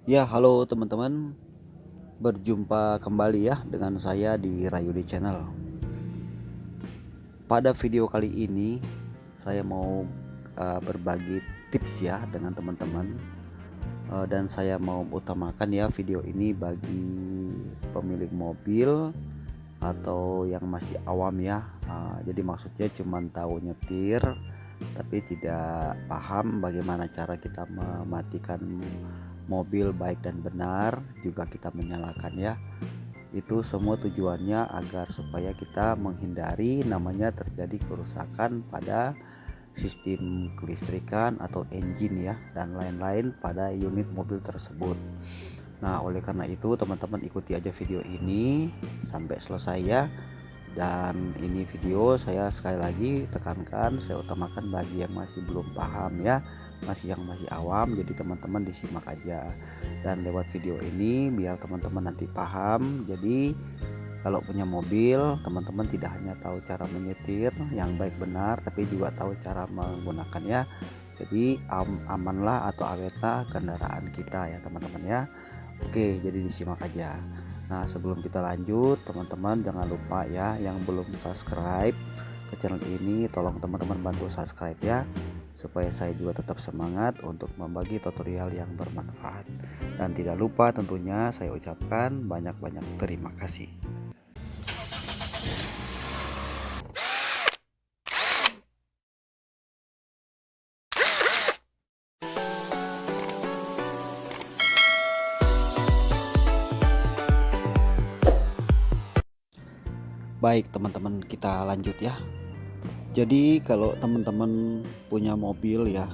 Ya, halo teman-teman. Berjumpa kembali ya dengan saya di Rayudi Channel. Pada video kali ini saya mau berbagi tips ya dengan teman-teman. Dan saya mau utamakan ya video ini bagi pemilik mobil atau yang masih awam ya. Jadi maksudnya cuma tahu nyetir tapi tidak paham bagaimana cara kita mematikan mobil baik dan benar, juga kita menyalakan ya. Itu semua tujuannya agar supaya kita menghindari namanya terjadi kerusakan pada sistem kelistrikan atau engine ya, dan lain-lain pada unit mobil tersebut. Nah, oleh karena itu teman-teman ikuti aja video ini sampai selesai ya. Dan ini video saya sekali lagi tekankan, saya utamakan bagi yang masih belum paham ya, yang masih awam. Jadi teman-teman disimak aja, dan lewat video ini biar teman-teman nanti paham. Jadi kalau punya mobil, teman-teman tidak hanya tahu cara menyetir yang baik benar, tapi juga tahu cara menggunakannya. Jadi amanlah atau awetlah kendaraan kita ya teman-teman ya. Oke, jadi disimak aja. Nah, sebelum kita lanjut, teman-teman jangan lupa ya, yang belum subscribe ke channel ini, tolong teman-teman bantu subscribe ya, supaya saya juga tetap semangat untuk membagi tutorial yang bermanfaat. Dan tidak lupa tentunya saya ucapkan banyak-banyak terima kasih. Baik teman-teman, kita lanjut ya. Jadi kalau teman-teman punya mobil ya,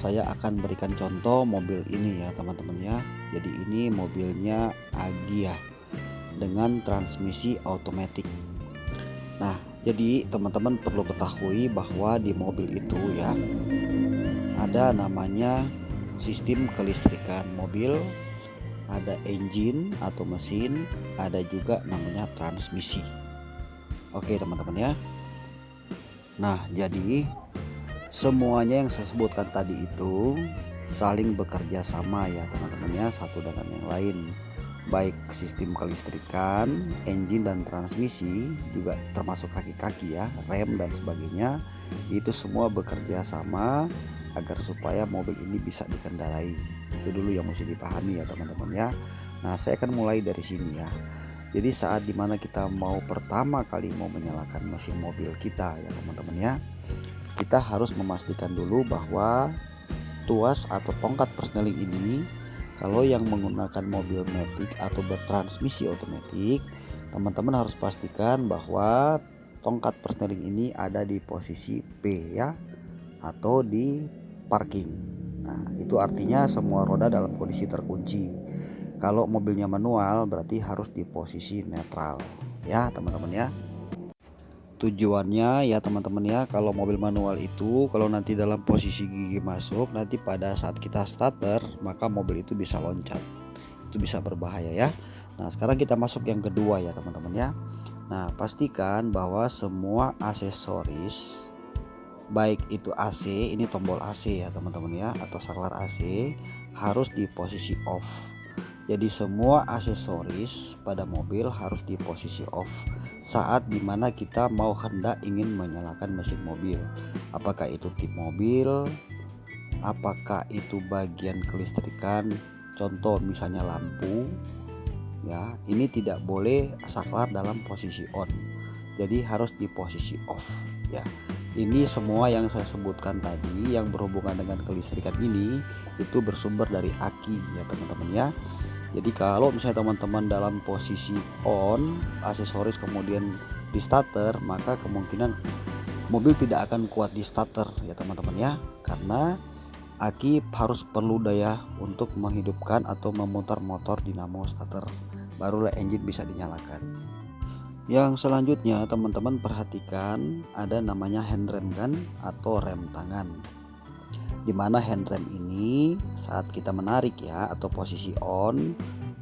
saya akan berikan contoh mobil ini ya teman-teman ya. Jadi ini mobilnya Agya dengan transmisi otomatis. Nah, jadi teman-teman perlu ketahui bahwa di mobil itu ya ada namanya sistem kelistrikan mobil, ada engine atau mesin, ada juga namanya transmisi. Oke teman-teman ya. Nah, jadi semuanya yang saya sebutkan tadi itu saling bekerja sama ya teman-teman ya, satu dengan yang lain. Baik sistem kelistrikan, engine dan transmisi, juga termasuk kaki-kaki ya, rem dan sebagainya, itu semua bekerja sama agar supaya mobil ini bisa dikendarai. Itu dulu yang mesti dipahami ya teman-teman ya. Nah, saya akan mulai dari sini ya. Jadi saat dimana kita mau pertama kali mau menyalakan mesin mobil kita ya teman-teman ya, kita harus memastikan dulu bahwa tuas atau tongkat persneling ini, kalau yang menggunakan mobil matic atau bertransmisi otomatis, teman-teman harus pastikan bahwa tongkat persneling ini ada di posisi P ya, atau di parking. Nah, itu artinya semua roda dalam kondisi terkunci. Kalau mobilnya manual berarti harus di posisi netral ya teman-teman ya. Tujuannya ya teman-teman ya, kalau mobil manual itu kalau nanti dalam posisi gigi masuk, nanti pada saat kita starter maka mobil itu bisa loncat, itu bisa berbahaya ya. Nah, sekarang kita masuk yang kedua ya teman-teman ya. Nah, pastikan bahwa semua aksesoris, baik itu AC, ini tombol AC ya teman-teman ya, atau saklar AC, harus di posisi off. Jadi semua aksesoris pada mobil harus di posisi off saat dimana kita mau hendak ingin menyalakan mesin mobil. Apakah itu tip mobil, apakah itu bagian kelistrikan, contoh misalnya lampu ya, ini tidak boleh saklar dalam posisi on, jadi harus di posisi off ya. Ini semua yang saya sebutkan tadi yang berhubungan dengan kelistrikan ini itu bersumber dari aki ya teman-teman ya. Jadi kalau misalnya teman-teman dalam posisi on aksesoris kemudian di starter, maka kemungkinan mobil tidak akan kuat di starter ya teman-teman ya, karena aki harus perlu daya untuk menghidupkan atau memutar motor dinamo starter, barulah engine bisa dinyalakan. Yang selanjutnya teman-teman perhatikan ada namanya handrem kan, atau rem tangan. Dimana handrem ini saat kita menarik ya atau posisi on,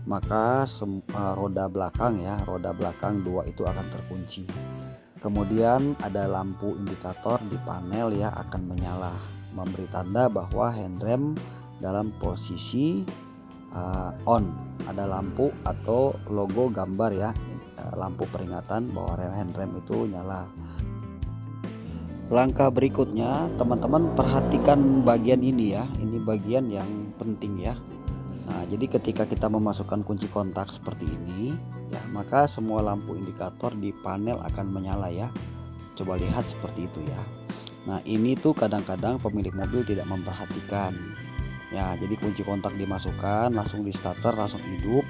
maka roda belakang ya, roda belakang dua itu akan terkunci. Kemudian ada lampu indikator di panel ya akan menyala, memberi tanda bahwa handrem dalam posisi on, ada lampu atau logo gambar ya, lampu peringatan bahwa handrem itu nyala. Langkah berikutnya teman-teman perhatikan bagian ini ya, ini bagian yang penting ya. Nah, jadi ketika kita memasukkan kunci kontak seperti ini ya, maka semua lampu indikator di panel akan menyala ya. Coba lihat seperti itu ya. Nah, ini tuh kadang-kadang pemilik mobil tidak memperhatikan. Ya, jadi kunci kontak dimasukkan, langsung di starter, langsung hidup,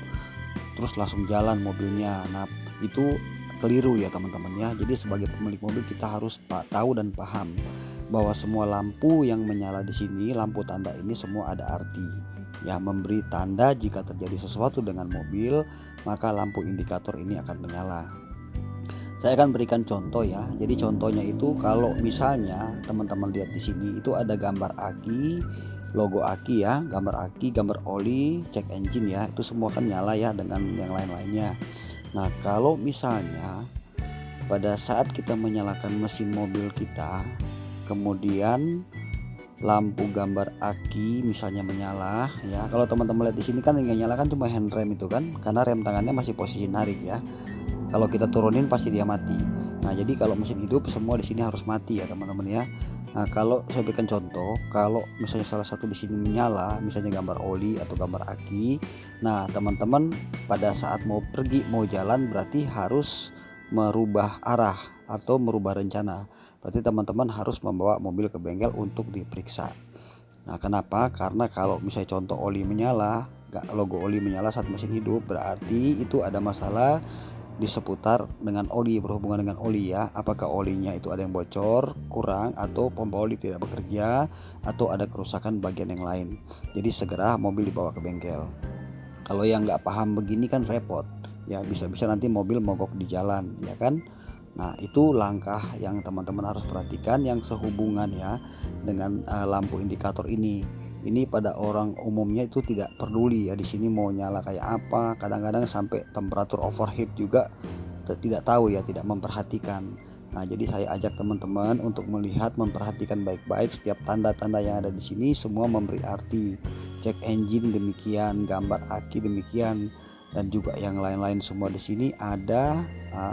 terus langsung jalan mobilnya. Nah, itu keliru ya teman-teman ya. Jadi sebagai pemilik mobil kita harus tahu dan paham bahwa semua lampu yang menyala di sini, lampu tanda ini semua ada arti. Ya, memberi tanda jika terjadi sesuatu dengan mobil, maka lampu indikator ini akan menyala. Saya akan berikan contoh ya. Jadi contohnya itu kalau misalnya teman-teman lihat di sini itu ada gambar aki, logo aki ya, gambar aki, gambar oli, cek engine ya, itu semua kan nyala ya dengan yang lain-lainnya. Nah, kalau misalnya pada saat kita menyalakan mesin mobil kita, kemudian lampu gambar aki misalnya menyala ya. Kalau teman-teman lihat di sini kan yang nyala kan cuma handrem itu kan, karena rem tangannya masih posisi narik ya. Kalau kita turunin pasti dia mati. Nah, jadi kalau mesin hidup semua di sini harus mati ya teman-teman ya. Nah, kalau saya berikan contoh, kalau misalnya salah satu di sini menyala, misalnya gambar oli atau gambar aki, nah teman-teman pada saat mau pergi mau jalan berarti harus merubah arah atau merubah rencana. Berarti teman-teman harus membawa mobil ke bengkel untuk diperiksa. Nah, kenapa? Karena kalau misalnya contoh oli menyala, logo oli menyala saat mesin hidup, berarti itu ada masalah di seputar dengan oli, berhubungan dengan oli ya. Apakah olinya itu ada yang bocor, kurang, atau pompa oli tidak bekerja, atau ada kerusakan bagian yang lain. Jadi segera mobil dibawa ke bengkel. Kalau yang nggak paham begini kan repot ya, bisa-bisa nanti mobil mogok di jalan ya kan. Nah, itu langkah yang teman-teman harus perhatikan yang sehubungan ya dengan lampu indikator ini. Ini pada orang umumnya itu tidak peduli ya, di sini mau nyala kayak apa, kadang-kadang sampai temperatur overheat juga tidak tahu ya, tidak memperhatikan. Nah, jadi saya ajak teman-teman untuk melihat, memperhatikan baik-baik setiap tanda-tanda yang ada di sini, semua memberi arti. Cek engine demikian, gambar aki demikian, dan juga yang lain-lain semua di sini ada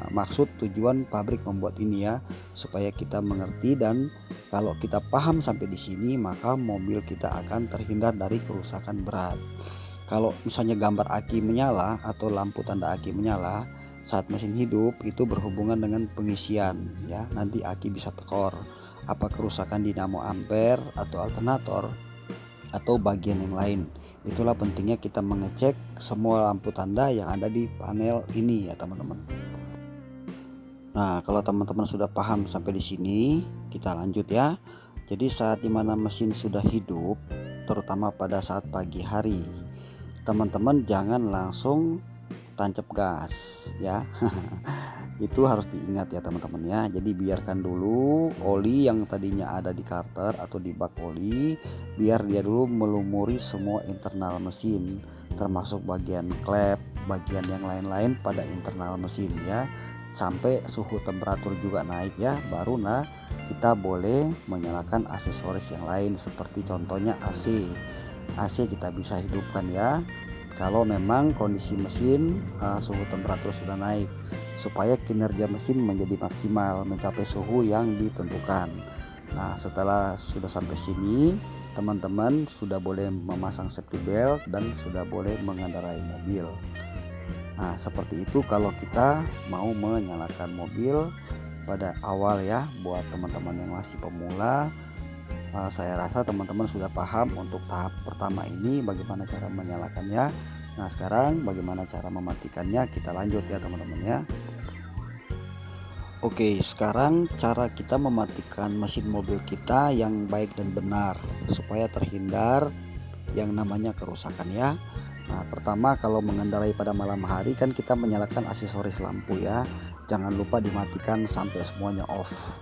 maksud tujuan pabrik membuat ini ya, supaya kita mengerti. Dan kalau kita paham sampai di sini, maka mobil kita akan terhindar dari kerusakan berat. Kalau misalnya gambar aki menyala atau lampu tanda aki menyala saat mesin hidup, itu berhubungan dengan pengisian ya. Nanti aki bisa tekor, apa kerusakan dinamo ampere atau alternator atau bagian yang lain. Itulah pentingnya kita mengecek semua lampu tanda yang ada di panel ini ya teman-teman. Nah, kalau teman-teman sudah paham sampai di sini, kita lanjut ya. Jadi saat dimana mesin sudah hidup, terutama pada saat pagi hari, teman-teman jangan langsung tancap gas ya. Itu harus diingat ya teman-teman ya. Jadi biarkan dulu oli yang tadinya ada di karter atau di bak oli, biar dia dulu melumuri semua internal mesin, termasuk bagian klep, bagian yang lain-lain pada internal mesin ya, sampai suhu temperatur juga naik ya. Baru kita boleh menyalakan aksesoris yang lain seperti contohnya AC. AC kita bisa hidupkan ya kalau memang kondisi mesin suhu temperatur sudah naik, supaya kinerja mesin menjadi maksimal mencapai suhu yang ditentukan. Nah, setelah sudah sampai sini, teman-teman sudah boleh memasang safety belt dan sudah boleh mengendarai mobil. Nah, seperti itu kalau kita mau menyalakan mobil pada awal ya. Buat teman-teman yang masih pemula, saya rasa teman-teman sudah paham untuk tahap pertama ini bagaimana cara menyalakannya. Nah, sekarang bagaimana cara mematikannya, kita lanjut ya teman-teman ya. Oke, sekarang cara kita mematikan mesin mobil kita yang baik dan benar supaya terhindar yang namanya kerusakan ya. Nah, pertama kalau mengendarai pada malam hari kan kita menyalakan aksesoris lampu ya. Jangan lupa dimatikan sampai semuanya off.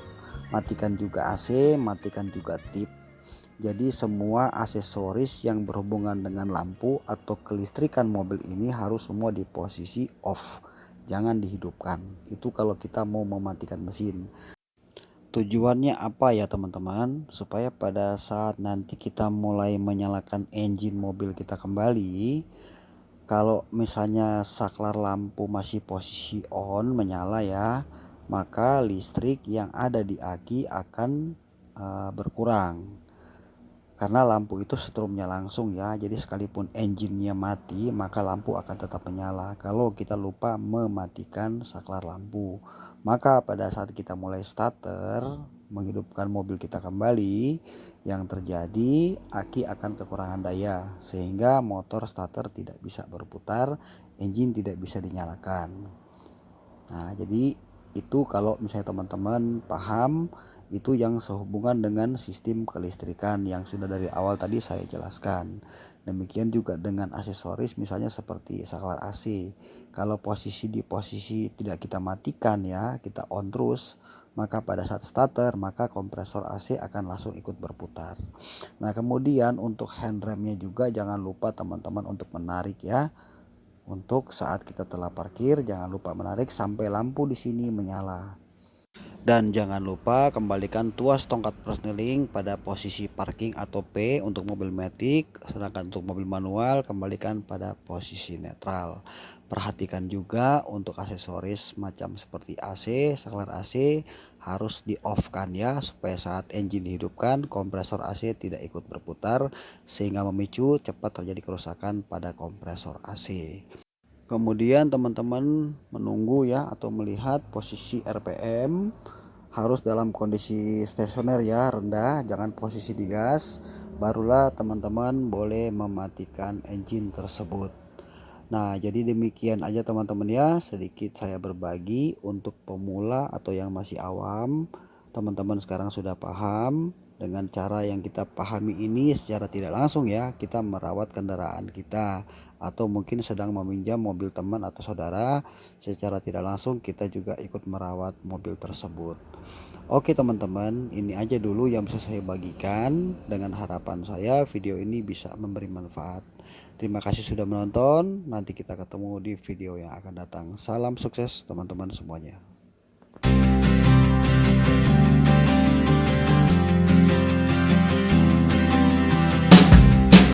Matikan juga AC, matikan juga tip. Jadi semua aksesoris yang berhubungan dengan lampu atau kelistrikan mobil ini harus semua di posisi off. Jangan dihidupkan. Itu kalau kita mau mematikan mesin. Tujuannya apa ya teman-teman? Supaya pada saat nanti kita mulai menyalakan engine mobil kita kembali, kalau misalnya saklar lampu masih posisi on menyala ya, maka listrik yang ada di aki akan berkurang. Karena lampu itu strumnya langsung ya, jadi sekalipun engine-nya mati maka lampu akan tetap menyala kalau kita lupa mematikan saklar lampu. Maka pada saat kita mulai starter menghidupkan mobil kita kembali, yang terjadi aki akan kekurangan daya sehingga motor starter tidak bisa berputar, engine tidak bisa dinyalakan. Nah, jadi itu kalau misalnya teman-teman paham, itu yang sehubungan dengan sistem kelistrikan yang sudah dari awal tadi saya jelaskan. Demikian juga dengan aksesoris misalnya seperti saklar AC. Kalau di posisi tidak kita matikan ya, kita on terus, maka pada saat starter maka kompresor AC akan langsung ikut berputar. Nah, kemudian untuk handremnya juga jangan lupa teman-teman untuk menarik ya. Untuk saat kita telah parkir, jangan lupa menarik sampai lampu di sini menyala. Dan jangan lupa kembalikan tuas tongkat persneling pada posisi parking atau P untuk mobil matic, sedangkan untuk mobil manual kembalikan pada posisi netral. Perhatikan juga untuk aksesoris macam seperti AC, saklar AC harus di off kan ya, supaya saat engine dihidupkan kompresor AC tidak ikut berputar sehingga memicu cepat terjadi kerusakan pada kompresor AC. Kemudian teman-teman menunggu ya atau melihat posisi RPM harus dalam kondisi stasioner ya, rendah, jangan posisi digas. Barulah teman-teman boleh mematikan engine tersebut. Nah, jadi demikian aja teman-teman ya, sedikit saya berbagi untuk pemula atau yang masih awam. Teman-teman sekarang sudah paham. Dengan cara yang kita pahami ini secara tidak langsung ya, kita merawat kendaraan kita atau mungkin sedang meminjam mobil teman atau saudara, secara tidak langsung kita juga ikut merawat mobil tersebut. Oke teman-teman, ini aja dulu yang bisa saya bagikan, dengan harapan saya video ini bisa memberi manfaat. Terima kasih sudah menonton, nanti kita ketemu di video yang akan datang. Salam sukses teman-teman semuanya.